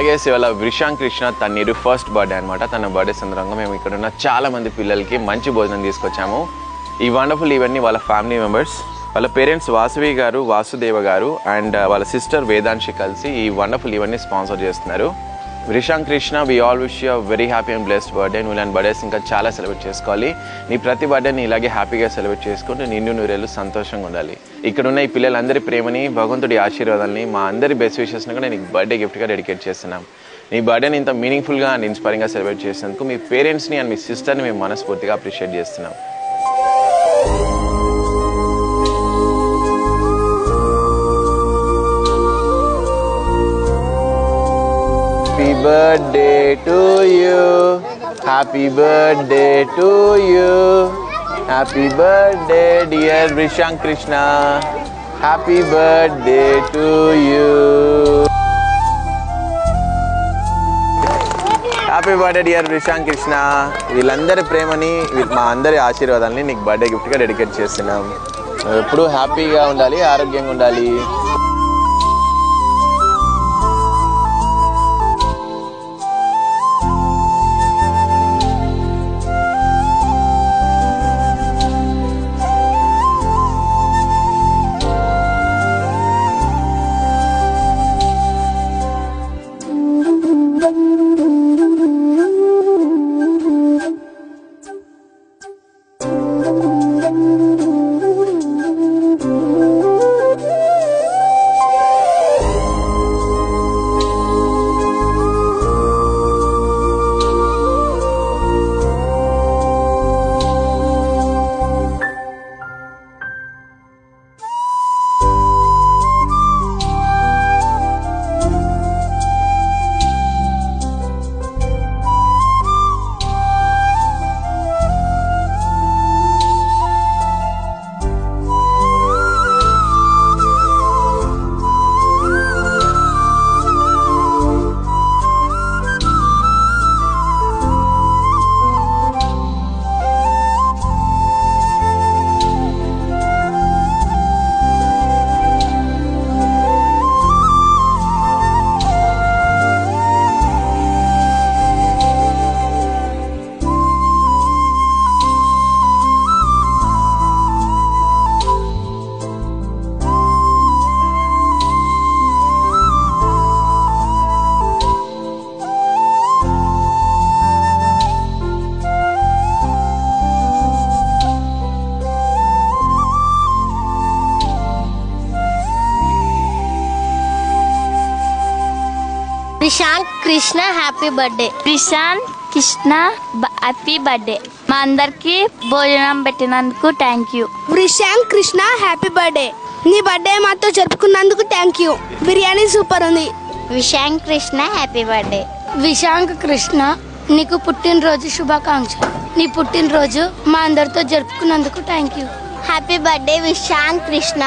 అలాగే ఇవాళ విశాంక్ Krishna Thanneeru first birthday అనమాట. తన బర్త్డే సందర్భంగా మేము ఇక్కడ ఉన్న చాలా మంది పిల్లలకి మంచి భోజనం తీసుకొచ్చాము. ఈ వండర్ఫుల్ ఈవెంట్ని వాళ్ళ ఫ్యామిలీ మెంబర్స్, వాళ్ళ పేరెంట్స్ వాసవి గారు, వాసుదేవ గారు అండ్ వాళ్ళ సిస్టర్ వేదాంశి కలిసి ఈ వండర్ఫుల్ ఈవెంట్ని స్పాన్సర్ చేస్తున్నారు. Vishank Krishna, we all wish you very happy and blessed birthday. నువ్వు ఇలాంటి బర్త్డేస్ ఇంకా చాలా సెలబ్రేట్ చేసుకోవాలి. నీ ప్రతి బర్త్డేని ఇలాగే హ్యాపీగా సెలబ్రేట్ చేసుకుంటూ నిండు నూరేళ్ళు సంతోషంగా ఉండాలి. ఇక్కడ ఉన్న ఈ పిల్లలందరి ప్రేమని, భగవంతుడి ఆశీర్వాదాలని, మా అందరి బెస్ట్ విషెస్ని కూడా నీకు బర్త్డే గిఫ్ట్గా డెడికేట్ చేస్తున్నాం. నీ బర్త్డేని ఇంత మీనింగ్ఫుల్గా అండ్ ఇన్స్పైరింగ్గా సెలబ్రేట్ చేసినందుకు మీ పేరెంట్స్ని అండ్ మీ సిస్టర్ని మేము మనస్ఫూర్తిగా అప్రిషియేట్ చేస్తున్నాం. Happy birthday to you. Happy birthday to you. Happy birthday dear Vishank Krishna. Happy birthday to you. Happy birthday dear Vishank Krishna. వీళ్ళందరి ప్రేమని, మా అందరి ఆశీర్వాదాలని నీకు బర్త్డే గిఫ్ట్గా డెడికేట్ చేస్తున్నాం. ఎప్పుడూ హ్యాపీగా ఉండాలి, ఆరోగ్యంగా ఉండాలి. Vishank Krishna happy birthday. Vishank Krishna happy birthday. మా అందరికి భోజనం పెట్టినందుకు thank you. Vishank Krishna happy birthday. నీ బర్త్డే మాతో జరుపుకున్నందుకు థ్యాంక్ యూ. బిర్యానీ సూపర్ ఉంది. Vishank Krishna happy birthday. విశాంక్ కృష్ణ నీకు పుట్టినరోజు శుభాకాంక్షలు. నీ పుట్టినరోజు మా అందరితో జరుపుకున్నందుకు thank you. Happy birthday Vishank Krishna.